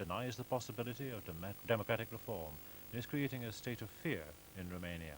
denies the possibility of democratic reform, and is creating a state of fear in Romania.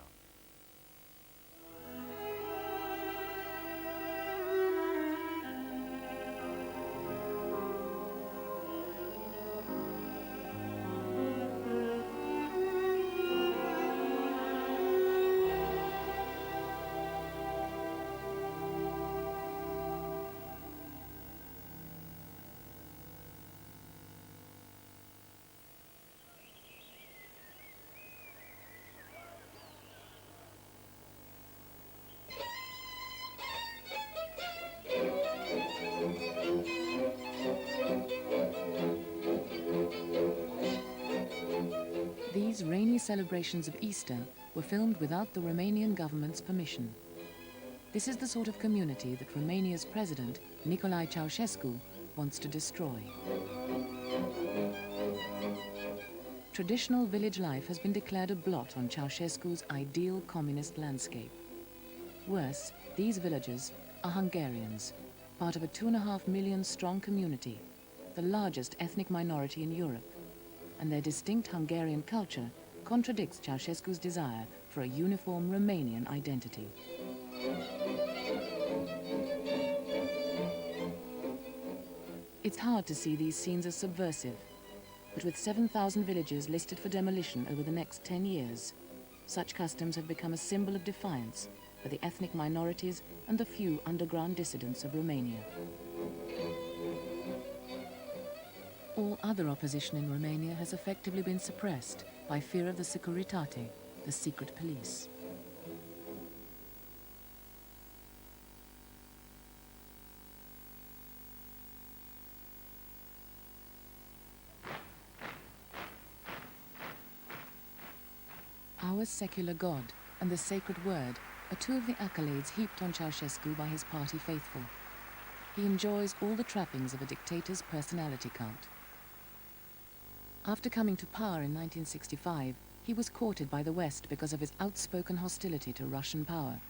These rainy celebrations of Easter were filmed without the Romanian government's permission. This is the sort of community that Romania's president, Nicolae Ceausescu, wants to destroy. Traditional village life has been declared a blot on Ceausescu's ideal communist landscape. Worse, these villagers are Hungarians, part of a 2.5 million strong community, the largest ethnic minority in Europe, and their distinct Hungarian culture contradicts Ceausescu's desire for a uniform Romanian identity. It's hard to see these scenes as subversive, but with 7,000 villages listed for demolition over the next 10 years, such customs have become a symbol of defiance for the ethnic minorities and the few underground dissidents of Romania. All other opposition in Romania has effectively been suppressed by fear of the Securitate, the secret police. Our secular God and the sacred word are two of the accolades heaped on Ceausescu by his party faithful. He enjoys all the trappings of a dictator's personality cult. After coming to power in 1965, he was courted by the West because of his outspoken hostility to Russian power.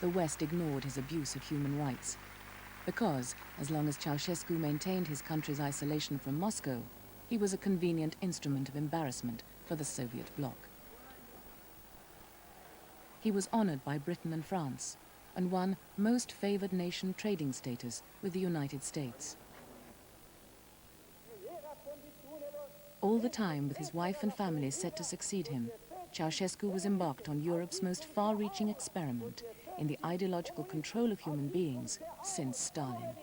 The West ignored his abuse of human rights, because, as long as Ceausescu maintained his country's isolation from Moscow, he was a convenient instrument of embarrassment for the Soviet bloc. He was honored by Britain and France, and won most favored nation trading status with the United States. All the time, with his wife and family set to succeed him, Ceausescu was embarked on Europe's most far-reaching experiment in the ideological control of human beings since Stalin.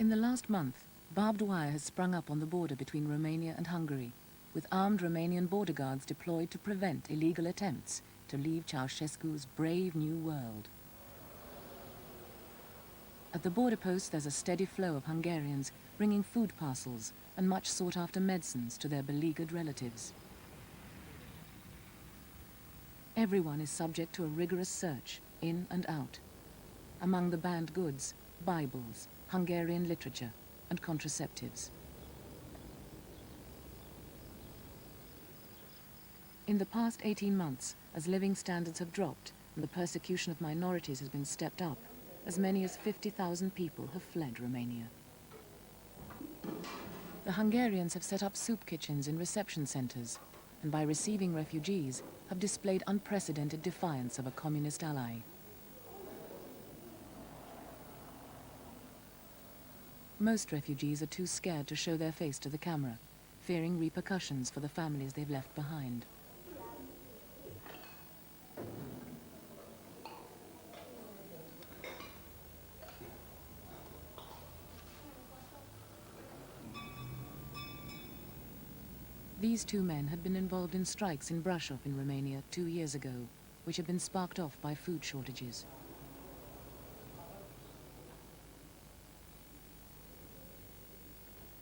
In the last month, barbed wire has sprung up on the border between Romania and Hungary, with armed Romanian border guards deployed to prevent illegal attempts to leave Ceausescu's brave new world. At the border post, there's a steady flow of Hungarians bringing food parcels and much sought-after medicines to their beleaguered relatives. Everyone is subject to a rigorous search, in and out. Among the banned goods, Bibles, Hungarian literature, and contraceptives. In the past 18 months, as living standards have dropped and the persecution of minorities has been stepped up, as many as 50,000 people have fled Romania. The Hungarians have set up soup kitchens in reception centers, and by receiving refugees, have displayed unprecedented defiance of a communist ally. Most refugees are too scared to show their face to the camera, fearing repercussions for the families they've left behind. These two men had been involved in strikes in Brasov in Romania 2 years ago, which had been sparked off by food shortages.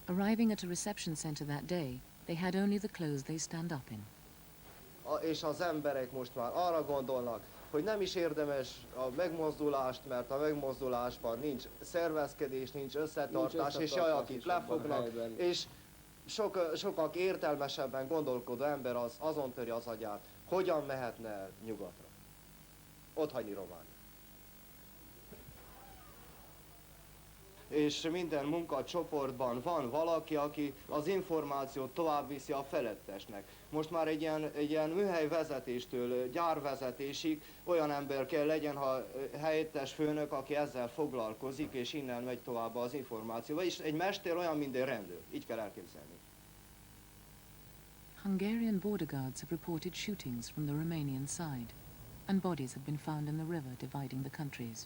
Arriving at a reception center that day, they had only the clothes they stand up in. És az emberek most már arra gondolnak, hogy nem is érdemes a megmozdulást, mert a megmozdulásban nincs szervezkedés, nincs összetartás, és jaj, akik lefognak, és sokak értelmesebben gondolkodó ember azon töri az agyát, hogyan mehetne el nyugatra. otthagyni Romániát. És minden munkacsoportban van valaki, aki az információt tovább viszi a felettesnek. Most már egy ilyen műhelyvezetéstől gyárvezetésig olyan ember kell legyen, ha helyettes főnök, aki ezzel foglalkozik, és innen megy tovább az információ. Vagyis egy mester olyan, mint egy rendőr. Így kell elképzelni. Hungarian border guards have reported shootings from the Romanian side, and bodies have been found in the river dividing the countries.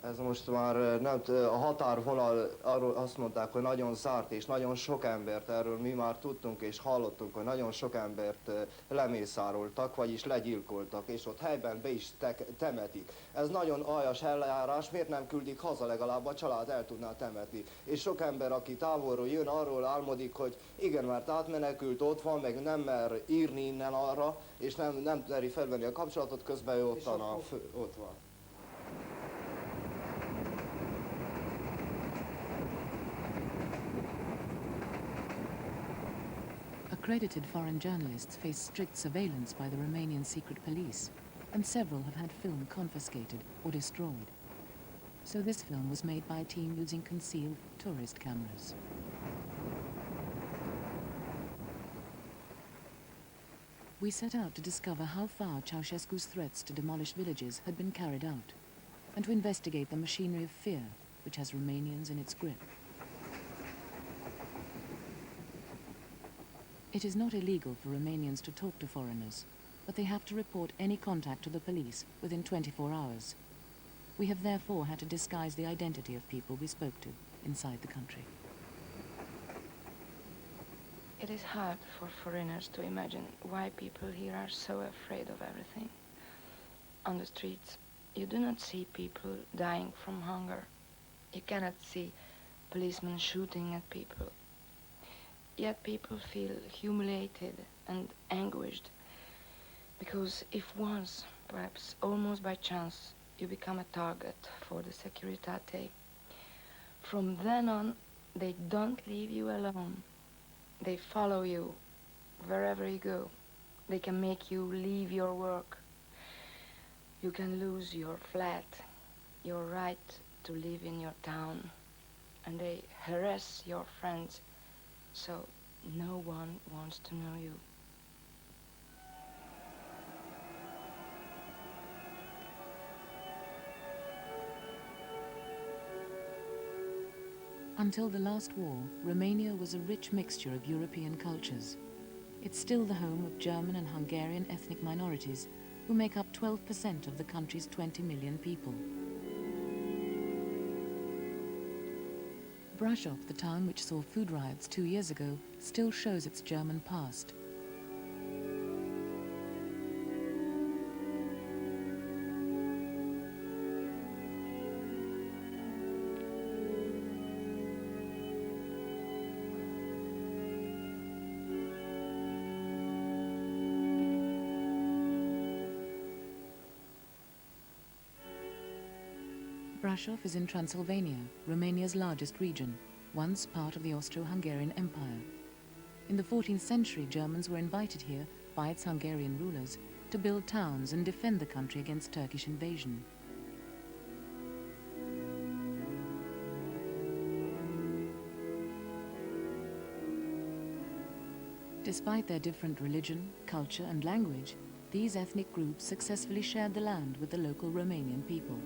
Ez most már nem, a határvonal, arról azt mondták, hogy nagyon zárt, és nagyon sok embert, erről mi már tudtunk és hallottunk, hogy nagyon sok embert lemészároltak, vagyis legyilkoltak, és ott helyben be is temetik. Ez nagyon aljas eljárás, miért nem küldik haza, legalább a család el tudná temetni. És sok ember, aki távolról jön, arról álmodik, hogy igen, mert átmenekült, ott van, meg nem mer írni innen arra, és nem meri felvenni a kapcsolatot, közben ő ott van. Accredited foreign journalists face strict surveillance by the Romanian secret police, and several have had film confiscated or destroyed. So this film was made by a team using concealed tourist cameras. We set out to discover how far Ceausescu's threats to demolish villages had been carried out, and to investigate the machinery of fear which has Romanians in its grip. It is not illegal for Romanians to talk to foreigners, but they have to report any contact to the police within 24 hours. We have therefore had to disguise the identity of people we spoke to inside the country. It is hard for foreigners to imagine why people here are so afraid of everything. On the streets, you do not see people dying from hunger. You cannot see policemen shooting at people. Yet people feel humiliated and anguished, because if once, perhaps almost by chance, you become a target for the Securitate, from then on, they don't leave you alone. They follow you wherever you go. They can make you leave your work. You can lose your flat, your right to live in your town, and they harass your friends, so no one wants to know you. Until the last war, Romania was a rich mixture of European cultures. It's still the home of German and Hungarian ethnic minorities, who make up 12% of the country's 20 million people. Brașov, the town which saw food riots 2 years ago, still shows its German past. Brașov is in Transylvania, Romania's largest region, once part of the Austro-Hungarian Empire. In the 14th century, Germans were invited here by its Hungarian rulers to build towns and defend the country against Turkish invasion. Despite their different religion, culture and language, these ethnic groups successfully shared the land with the local Romanian people.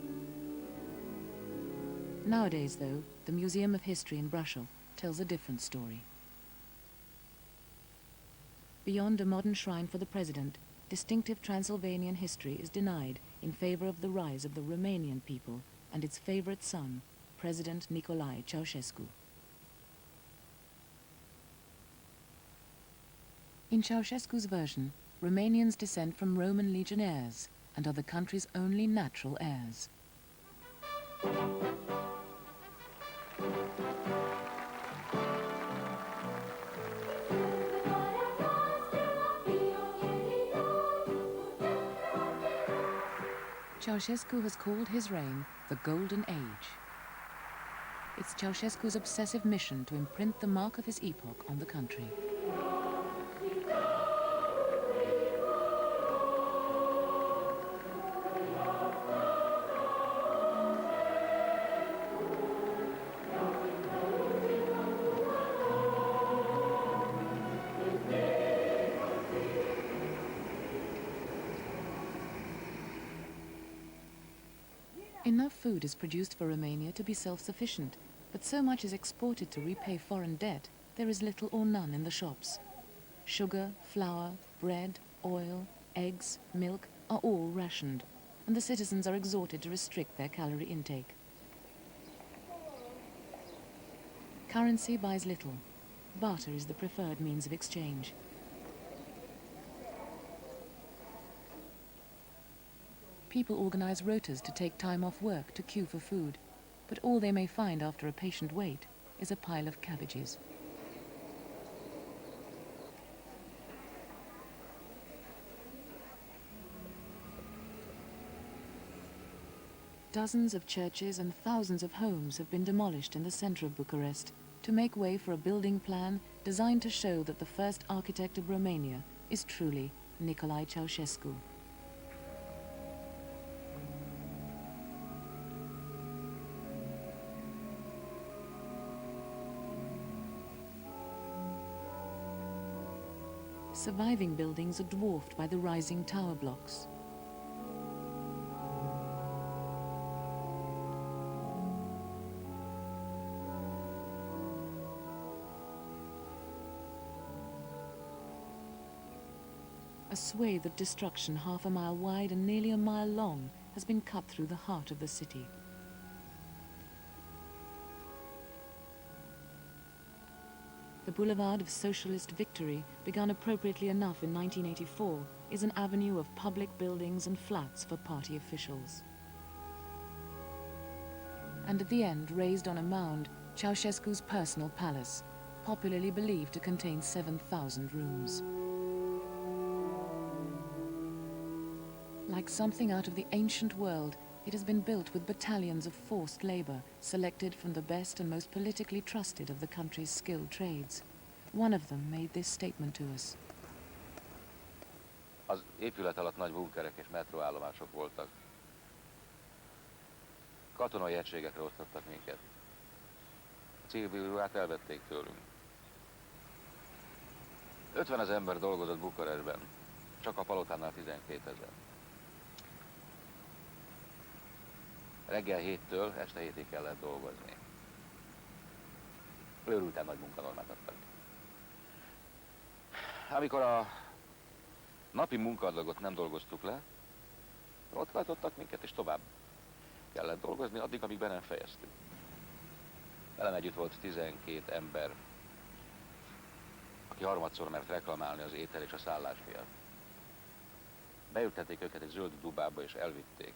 Nowadays, though, the Museum of History in Brașov tells a different story. Beyond a modern shrine for the president, distinctive Transylvanian history is denied in favor of the rise of the Romanian people and its favorite son, President Nicolae Ceausescu. In Ceausescu's version, Romanians descend from Roman legionnaires and are the country's only natural heirs. Ceausescu has called his reign the Golden Age. It's Ceausescu's obsessive mission to imprint the mark of his epoch on the country. Enough food is produced for Romania to be self-sufficient, but so much is exported to repay foreign debt, there is little or none in the shops. Sugar, flour, bread, oil, eggs, milk are all rationed, and the citizens are exhorted to restrict their calorie intake. Currency buys little. Barter is the preferred means of exchange. People organize rotas to take time off work to queue for food, but all they may find after a patient wait is a pile of cabbages. Dozens of churches and thousands of homes have been demolished in the center of Bucharest to make way for a building plan designed to show that the first architect of Romania is truly Nicolae Ceausescu. Surviving buildings are dwarfed by the rising tower blocks. A swathe of destruction half a mile wide and nearly a mile long has been cut through the heart of the city. The Boulevard of Socialist Victory, begun appropriately enough in 1984, is an avenue of public buildings and flats for party officials. And at the end, raised on a mound, Ceausescu's personal palace, popularly believed to contain 7,000 rooms. Like something out of the ancient world, it has been built with battalions of forced labor, selected from the best and most politically trusted of the country's skilled trades. One of them made this statement to us. Az épület alatt nagy bunkerek és metróállomások voltak. Katonai egységekre osztottak minket. A civilruhát elvették tőlünk. 50 000 ember dolgozott Bukarestben, csak a palotánál 12 000. Reggel 7-től este 7-ig kellett dolgozni. Őrülten nagy munkanormát adtak. Amikor a napi munkaadlagot nem dolgoztuk le, ott hajtottak minket, és tovább kellett dolgozni, addig, amíg be nem fejeztük. Velem együtt volt 12 ember, aki harmadszor mert reklamálni az étel és a szállás miatt. Beültették őket egy zöld dubába, és elvitték.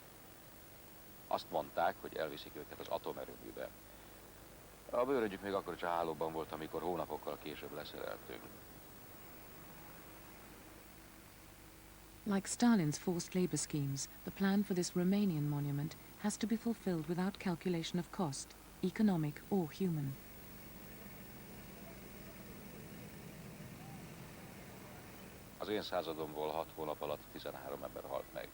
Azt mondták, hogy elviszik őket az atomerőműbe. A bőrögyük még akkor is a hálóban volt, amikor hónapokkal később leszereltünk. Like Stalin's forced labor schemes, the plan for this Romanian monument has to be fulfilled without calculation of cost, economic or human. Az én századomból 6 hónap alatt 13 ember halt meg.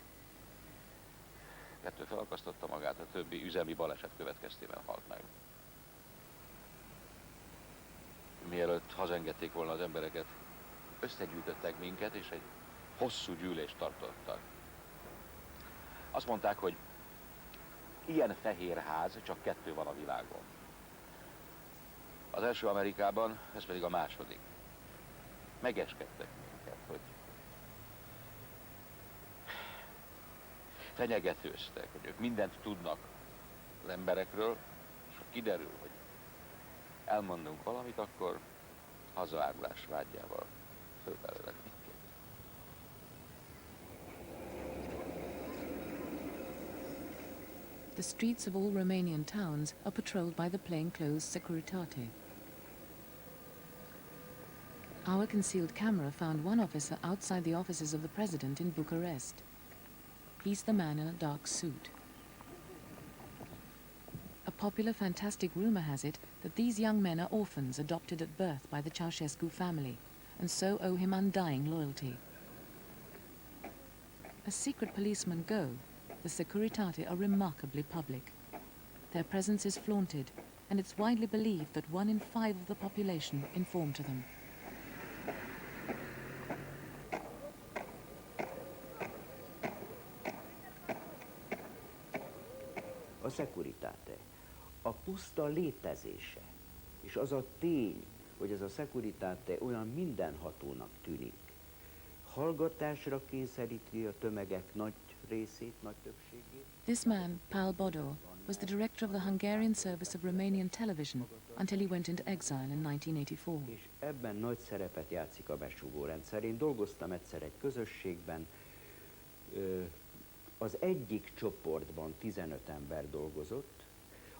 2 felakasztotta magát, a többi üzemi baleset következtében halt meg. Mielőtt hazaengedték volna az embereket, összegyűjtöttek minket, és egy hosszú gyűlést tartottak. Azt mondták, hogy ilyen fehér ház csak 2 van a világon. Az első Amerikában, ez pedig a második. Megeskedtek minket, hogy fenyegetőztek, hogy ők mindent tudnak az emberekről, és ha kiderül, hogy elmondunk valamit, akkor hazaárulás vágyával fölbelőlek minket. The streets of all Romanian towns are patrolled by the plainclothes Securitate. Our concealed camera found one officer outside the offices of the president in Bucharest. He's the man in a dark suit. A popular fantastic rumor has it that these young men are orphans adopted at birth by the Ceausescu family, and so owe him undying loyalty. As secret policemen go, the Securitate are remarkably public. Their presence is flaunted, and it's widely believed that 1 in 5 of the population inform to them. a securitate. A puszta létezése, és az a tény, hogy ez a securitate olyan mindenhatónak tűnik, hallgatásra kényszeríti a tömegek nagy részét, nagy többségét. This man, Pál Bodor, was the director of the Hungarian service of Romanian television until he went into exile in 1984. És ebben nagy szerepet játszik a besúgó rendszer. Én dolgoztam egyszer egy közösségben, az egyik csoportban 15 ember dolgozott,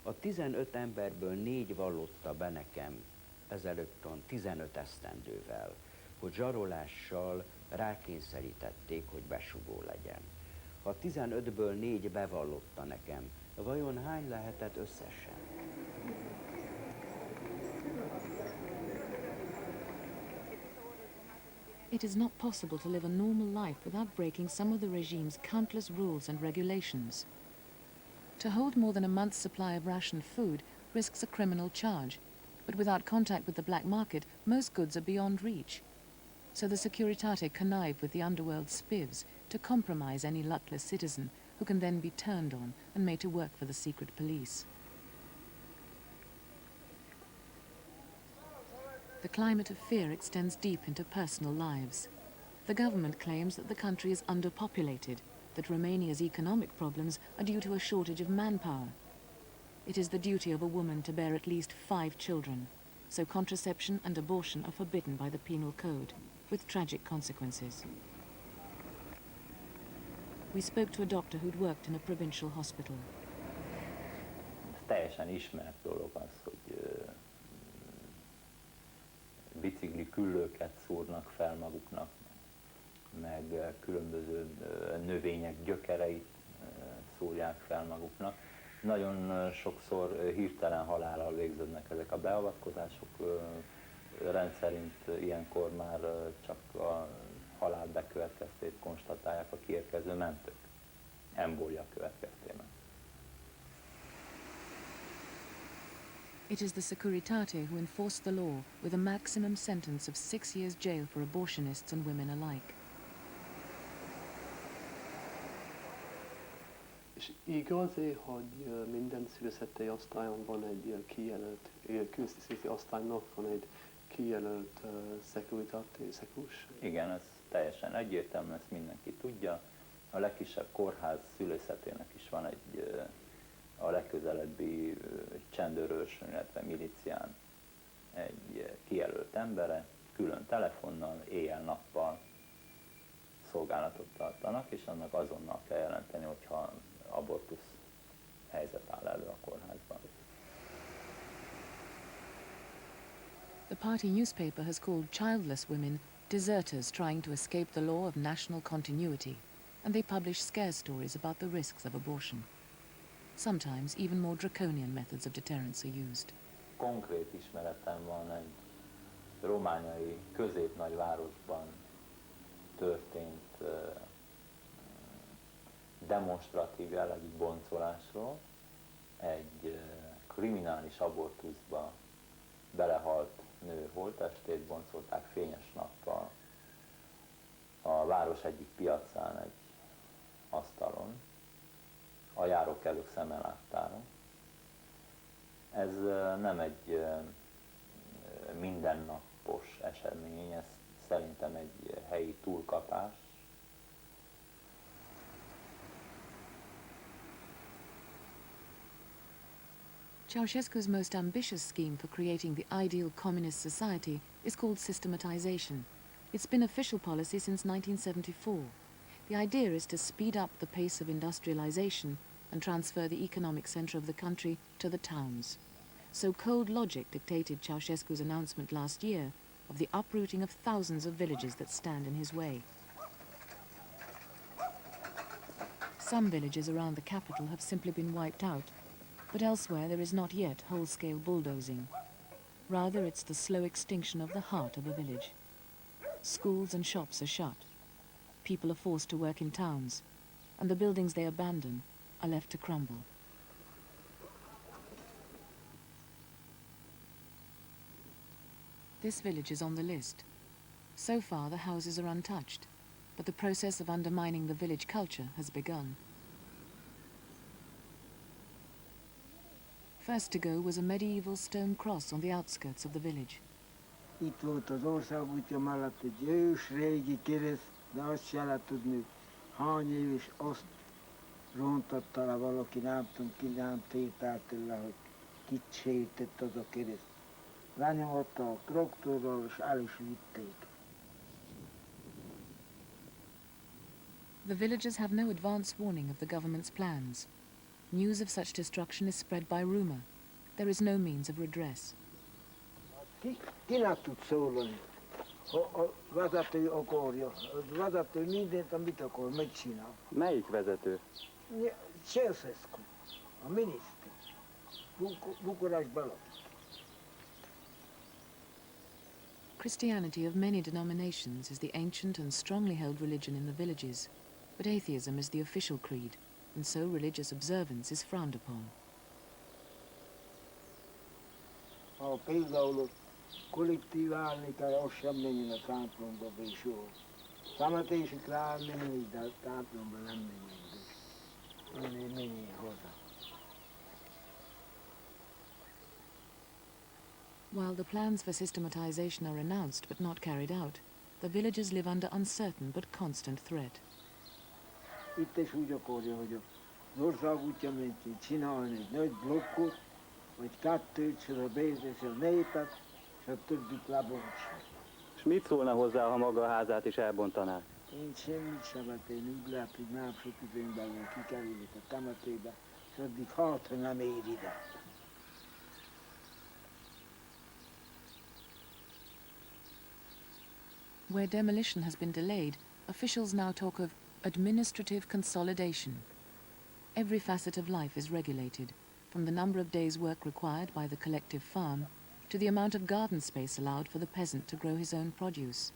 a 15 emberből 4 vallotta be nekem ezelőtt 15 esztendővel, hogy zsarolással rákényszerítették, hogy besugó legyen. Ha 15-ből 4 bevallotta nekem, vajon hány lehetett összesen? It is not possible to live a normal life without breaking some of the regime's countless rules and regulations. To hold more than a month's supply of rationed food risks a criminal charge, but without contact with the black market, most goods are beyond reach. So the Securitate connive with the underworld's spivs to compromise any luckless citizen who can then be turned on and made to work for the secret police. The climate of fear extends deep into personal lives. The government claims that the country is underpopulated, that Romania's economic problems are due to a shortage of manpower. It is the duty of a woman to bear at least 5 children, so contraception and abortion are forbidden by the penal code, with tragic consequences. We spoke to a doctor who'd worked in a provincial hospital. Teljesen ismert dolog az, hogy bicikli küllőket szúrnak fel maguknak, meg különböző növények gyökereit szúrják fel maguknak. Nagyon sokszor hirtelen halállal végződnek ezek a beavatkozások. Rendszerint ilyenkor már csak a halál bekövetkeztét konstatálják a kiérkező mentők, embólia következtében. It is the Securitate who enforce the law with a maximum sentence of 6 years jail for abortionists and women alike. És igaz-e, hogy minden szülészeti osztályon van egy ilyen kijelölt, külszülészeti osztálynak van egy kijelölt szekurikus? Igen, ez teljesen egyértelmű, ezt mindenki tudja. A legkisebb kórház szülészetének is van egy a legközelebbi csendőrőrsön, illetve milícián egy kijelölt embere, külön telefonnal, éjjel-nappal szolgálatot tartanak, és annak azonnal kell jelenteni, hogyha abortusz helyzet áll elő a kórházban. The party newspaper has called childless women deserters trying to escape the law of national continuity, and they publish scare stories about the risks of abortion. Sometimes even more draconian methods of deterrence are used. Konkrét ismeretem van egy romániai középnagyvárosban történt demonstratív jellegű boncolásról. Egy kriminális abortuszba belehalt nő holttestét boncolták fényes nappal a város egyik piacán egy asztalon, a járókelők szeme láttára. Ez nem egy mindennapos esemény, ez szerintem egy helyi túlkapás. Ceausescu's most ambitious scheme for creating the ideal communist society is called Systematization. It's been official policy since 1974. The idea is to speed up the pace of industrialization and transfer the economic center of the country to the towns. So cold logic dictated Ceausescu's announcement last year of the uprooting of thousands of villages that stand in his way. Some villages around the capital have simply been wiped out, but elsewhere there is not yet whole-scale bulldozing. Rather, it's the slow extinction of the heart of a village. Schools and shops are shut. People are forced to work in towns, and the buildings they abandon are left to crumble. This village is on the list. So far, the houses are untouched, but the process of undermining the village culture has begun. First to go was a medieval stone cross on the outskirts of the village. Itt volt az országútja mellett egy ős régi kereszt, de azt se lehet tudni, hány év, és azt rontotta le valaki, nem tudom ki, nem tételt le, hogy kit sértett az a kereszt. Lenyomotta a traktorral, és el is vitték. The villagers have no advance warning of the government's plans. News of such destruction is spread by rumor. There is no means of redress. Kinek tud szólani? Ha a vezető akarja. A vezető mindent, amit akar, megcsinál. Melyik vezető? Ceausescu, a miniszter. Bukarestben lakik. Christianity of many denominations is the ancient and strongly held religion in the villages, but atheism is the official creed, and so religious observance is frowned upon. Ha például kollektiválni kell, az sem menjen a templomba be soha. Temetésükre elmenni, de a templomba nem menjen be. Menjen haza. While the plans for systematization are announced but not carried out, the villagers live under uncertain but constant threat. Itt is úgy akarja, hogy az országútja mentén csinálni egy nagy blokkot, vagy kettőt, és a beértesi a népet, és a többit lebontsa. És mit szólna hozzá, ha maga a házát is elbontaná? Én semmit sem, mert én úgy lehet, hogy nem sok időn belül kikerülik a temetőbe, és addig hátra nem ér ide. Where demolition has been delayed, officials now talk of administrative consolidation. Every facet of life is regulated, from the number of days' work required by the collective farm to the amount of garden space allowed for the peasant to grow his own produce.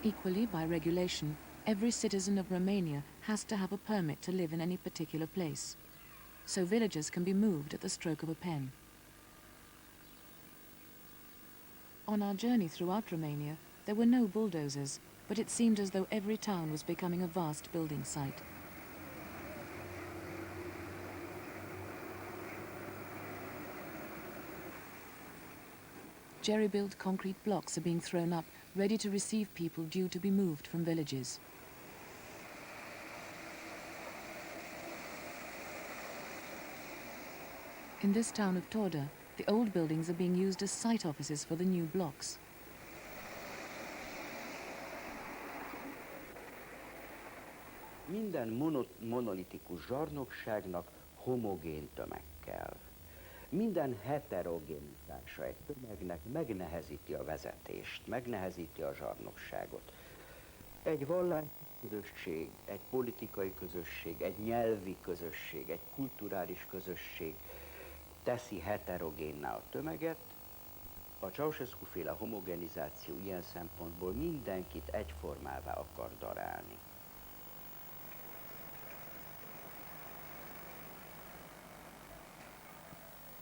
Equally, by regulation, every citizen of Romania has to have a permit to live in any particular place, so villagers can be moved at the stroke of a pen. On our journey throughout Romania, there were no bulldozers, but it seemed as though every town was becoming a vast building site. Jerry-built concrete blocks are being thrown up, ready to receive people due to be moved from villages. In this town of Torda, the old buildings are being used as site offices for the new blocks. Minden monolitikus zsarnokságnak homogén tömeg kell. Minden heterogénitása egy tömegnek megnehezíti a vezetést, megnehezíti a zsarnokságot. Egy vallási közösség, egy politikai közösség, egy nyelvi közösség, egy kulturális közösség teszi heterogénná a tömeget. A Ceausescu-féle homogenizáció ilyen szempontból mindenkit egyformává akar darálni.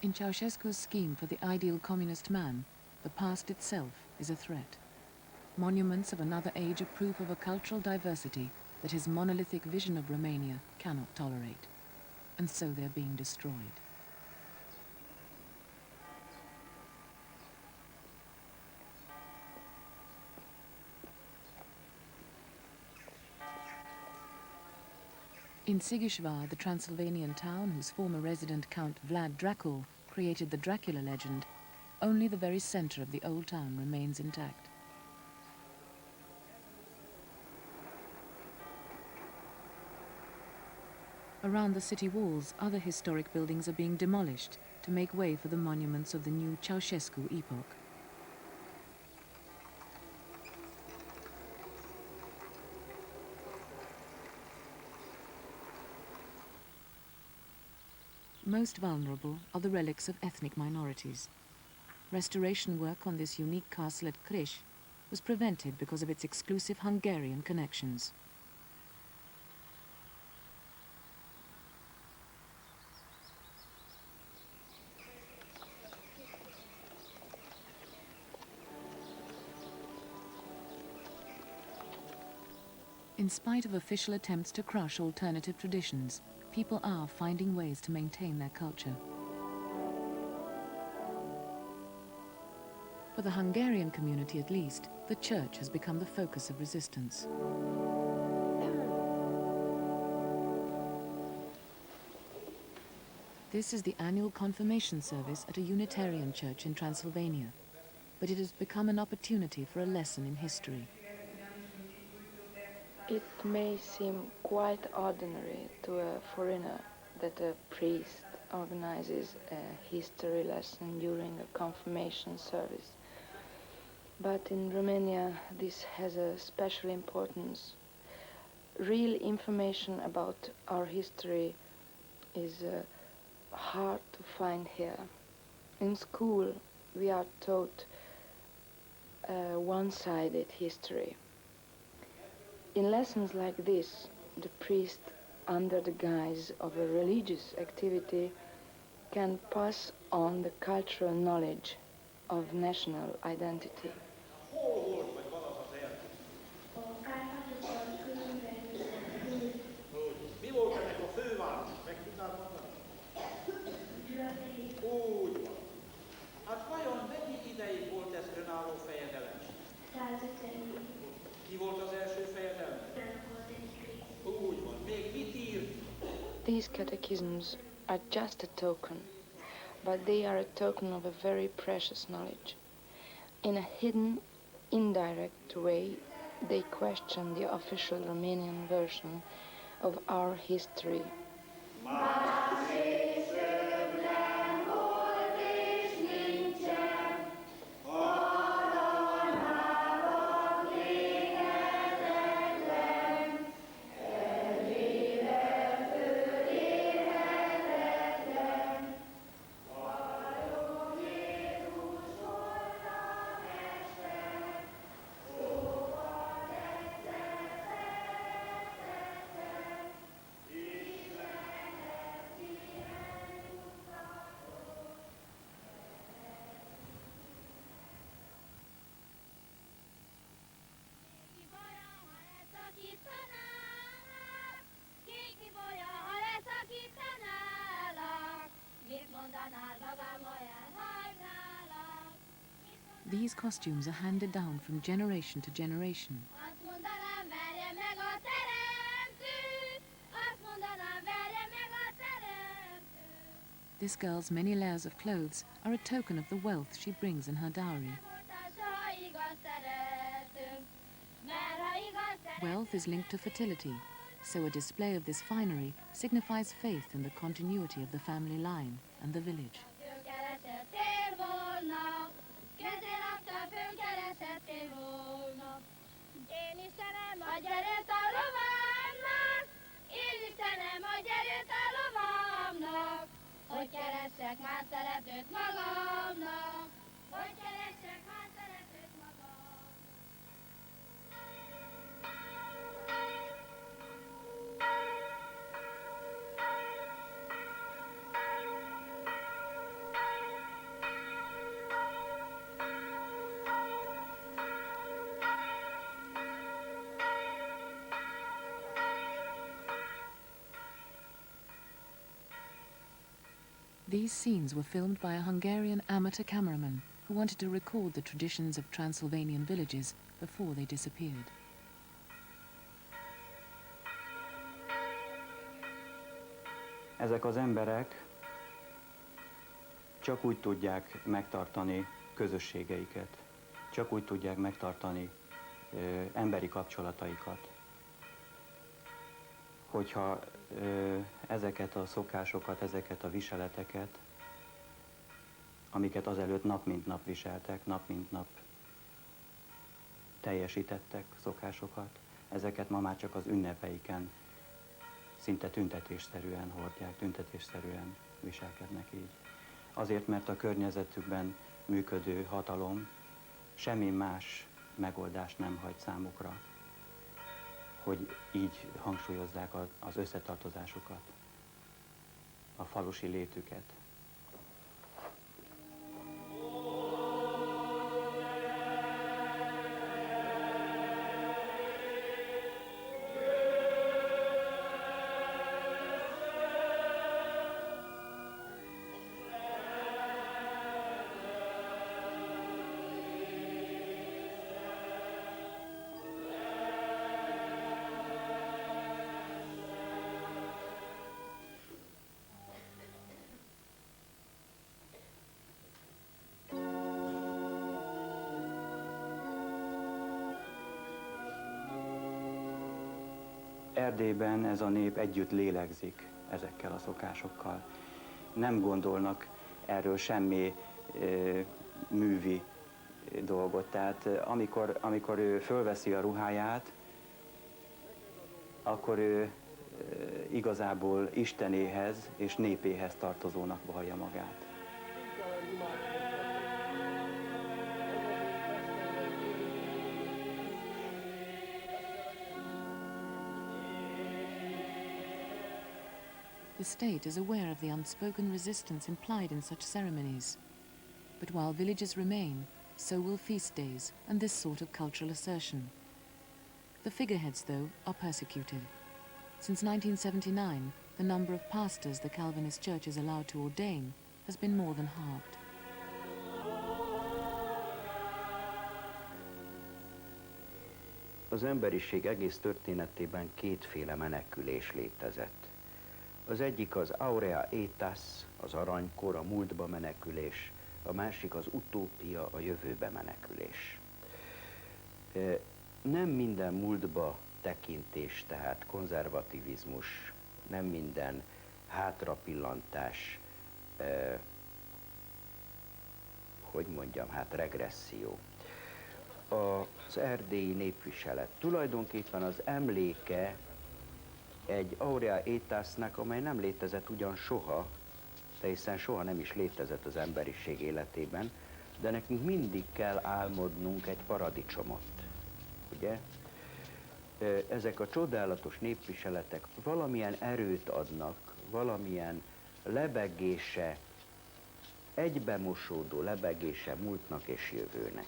In Ceausescu's scheme for the ideal communist man, the past itself is a threat. Monuments of another age are proof of a cultural diversity that his monolithic vision of Romania cannot tolerate. And so they're being destroyed. In Sighisvar, the Transylvanian town whose former resident Count Vlad Dracul created the Dracula legend, only the very center of the old town remains intact. Around the city walls, other historic buildings are being demolished to make way for the monuments of the new Ceausescu epoch. Most vulnerable are the relics of ethnic minorities. Restoration work on this unique castle at Criș was prevented because of its exclusive Hungarian connections. In spite of official attempts to crush alternative traditions, people are finding ways to maintain their culture. For the Hungarian community at least, the church has become the focus of resistance. This is the annual confirmation service at a Unitarian church in Transylvania, but it has become an opportunity for a lesson in history. It may seem quite ordinary to a foreigner that a priest organizes a history lesson during a confirmation service. But in Romania, this has a special importance. Real information about our history is hard to find here. In school, we are taught one-sided history. In lessons like this, the priest, under the guise of a religious activity, can pass on the cultural knowledge of national identity. Mi volt ennek a főváros? Meg tudnád mondani? Úgy van. Hát vajon mennyi ideig volt ez önálló fejedelem? 150 év. Ki volt az első fejedelem? Úgy van. Még mit írt? These catechisms are just a token, but they are a token of a very precious knowledge. In a hidden, indirect way, they question the official Romanian version of our history. These costumes are handed down from generation to generation. This girl's many layers of clothes are a token of the wealth she brings in her dowry. Wealth is linked to fertility, so a display of this finery signifies faith in the continuity of the family line and the village. These scenes were filmed by a Hungarian amateur cameraman who wanted to record the traditions of Transylvanian villages before they disappeared. Ezek az emberek csak úgy tudják megtartani közösségeiket, csak úgy tudják megtartani emberi kapcsolataikat, hogyha ezeket a szokásokat, ezeket a viseleteket, amiket azelőtt nap mint nap viseltek, nap mint nap teljesítettek szokásokat, ezeket ma már csak az ünnepeiken szinte tüntetésszerűen hordják, tüntetésszerűen viselkednek így. Azért, mert a környezetükben működő hatalom semmi más megoldást nem hagy számukra, hogy így hangsúlyozzák az összetartozásukat, a falusi létüket. Erdélyben ez a nép együtt lélegzik ezekkel a szokásokkal. Nem gondolnak erről semmi művi dolgot. Tehát amikor ő fölveszi a ruháját, akkor ő igazából Istenéhez és népéhez tartozónak vallja magát. The state is aware of the unspoken resistance implied in such ceremonies. But while villages remain, so will feast days and this sort of cultural assertion. The figureheads, though, are persecuted. Since 1979, the number of pastors the Calvinist Church is allowed to ordain has been more than halved. Az emberiség egész történetében kétféle menekülés létezett. Az egyik az aurea aetas, az aranykor, a múltba menekülés, a másik az utópia, a jövőbe menekülés. Nem minden múltba tekintés, tehát konzervativizmus, nem minden hátrapillantás, regresszió. Az erdélyi népviselet tulajdonképpen az emléke egy aurea aetasnak, amely nem létezett ugyan soha, de hiszen soha nem is létezett az emberiség életében, de nekünk mindig kell álmodnunk egy paradicsomot, ugye? Ezek a csodálatos népviseletek valamilyen erőt adnak, valamilyen lebegése, egybemosódó lebegése múltnak és jövőnek.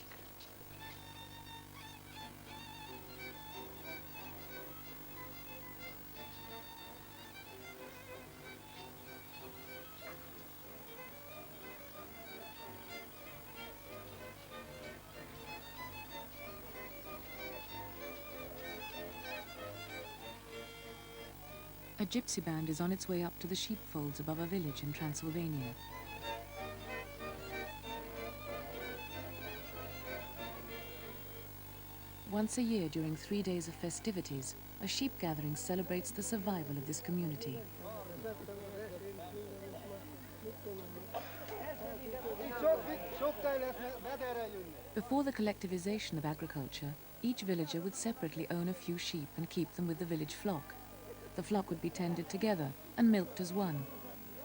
A gypsy band is on its way up to the sheepfolds above a village in Transylvania. Once a year during 3 days of festivities, a sheep gathering celebrates the survival of this community. Before the collectivization of agriculture, each villager would separately own a few sheep and keep them with the village flock. The flock would be tended together and milked as one.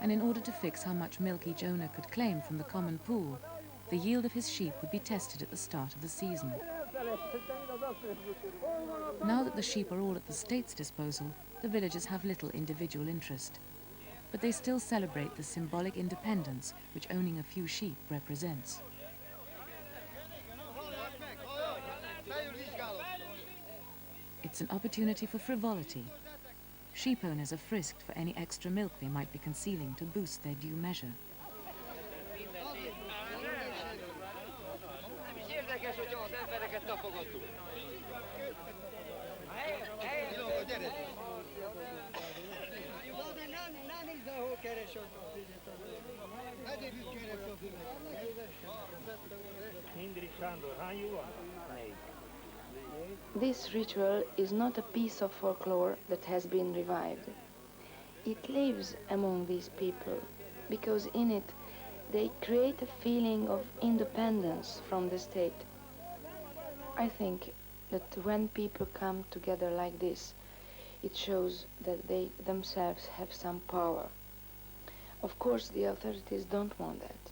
And in order to fix how much milk each owner could claim from the common pool, the yield of his sheep would be tested at the start of the season. Now that the sheep are all at the state's disposal, the villagers have little individual interest. But they still celebrate the symbolic independence which owning a few sheep represents. It's an opportunity for frivolity. Sheep owners are frisked for any extra milk they might be concealing to boost their due measure. This ritual is not a piece of folklore that has been revived. It lives among these people because in it they create a feeling of independence from the state. I think that when people come together like this, it shows that they themselves have some power. Of course, the authorities don't want that.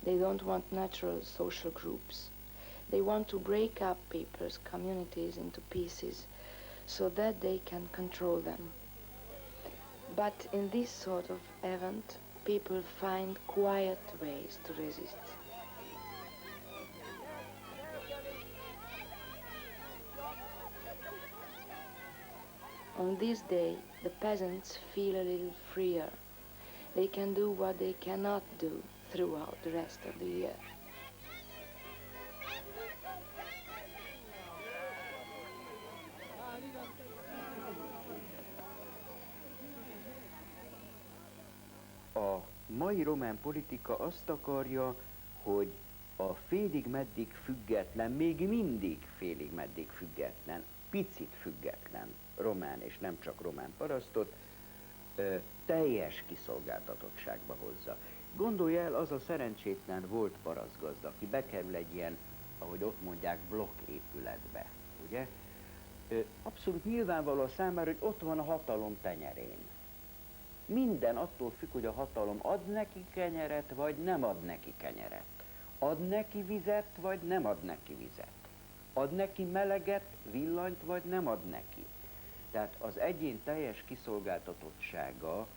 They don't want natural social groups. They want to break up people's communities into pieces so that they can control them. But in this sort of event, people find quiet ways to resist. On this day, the peasants feel a little freer. They can do what they cannot do throughout the rest of the year. A mai román politika azt akarja, hogy a félig-meddig független, még mindig félig-meddig független, picit független román és nem csak román parasztot teljes kiszolgáltatottságba hozza. Gondolja el, az a szerencsétlen volt parasztgazda, aki bekerül egy ilyen, ahogy ott mondják, blokképületbe, ugye? Abszolút nyilvánvaló a számára, hogy ott van a hatalom tenyerén. Minden attól függ, hogy a hatalom ad neki kenyeret, vagy nem ad neki kenyeret. Ad neki vizet, vagy nem ad neki vizet. Ad neki meleget, villanyt, vagy nem ad neki. Tehát az egyén teljes kiszolgáltatottsága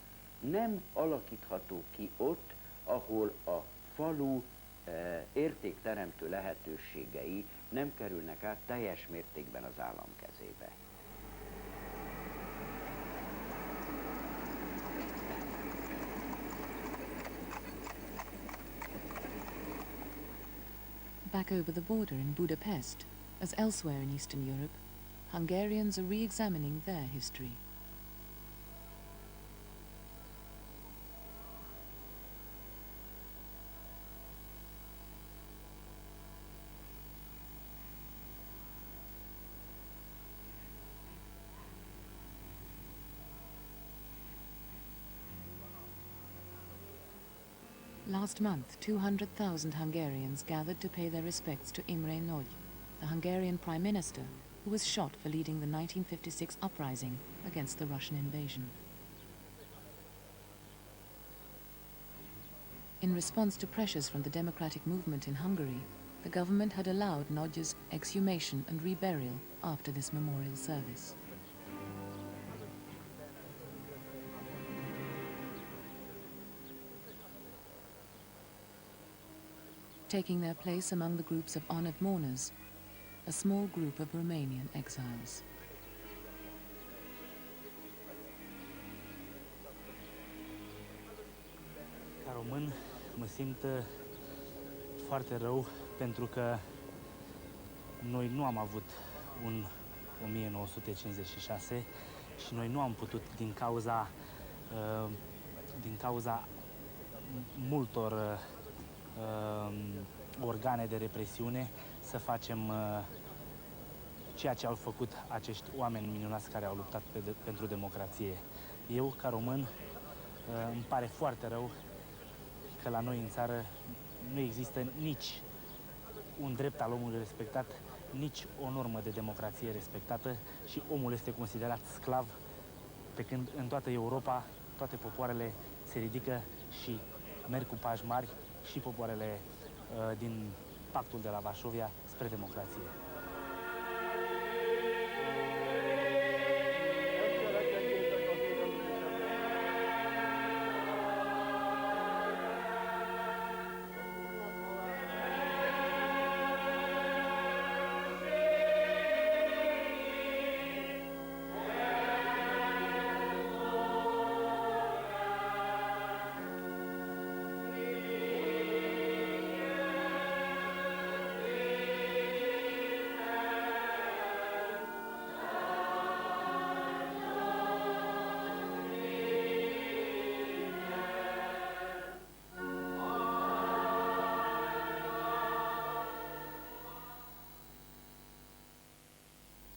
nem alakítható ki ott, ahol a falu értékteremtő lehetőségei nem kerülnek át teljes mértékben az állam kezébe. Back over the border in Budapest, as elsewhere in Eastern Europe, Hungarians are re-examining their history. Last month, 200,000 Hungarians gathered to pay their respects to Imre Nagy, the Hungarian Prime Minister who was shot for leading the 1956 uprising against the Russian invasion. In response to pressures from the democratic movement in Hungary, the government had allowed Nagy's exhumation and reburial after this memorial service. Taking their place among the groups of honored mourners, a small group of Romanian exiles. Ca român mă simt foarte rău pentru că noi nu am avut un 1956 și noi nu am putut din cauza multor organe de represiune să facem ceea ce au făcut acești oameni minunați care au luptat pentru democrație. Eu, ca român, îmi pare foarte rău că la noi în țară nu există nici un drept al omului respectat, nici o normă de democrație respectată și omul este considerat sclav, pe când în toată Europa toate popoarele se ridică și merg cu pași mari, și popoarele din pactul de la Varsovia spre democrație.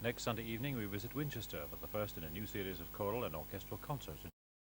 Next Sunday evening we visit Winchester for the first in a new series of choral and orchestral concerts.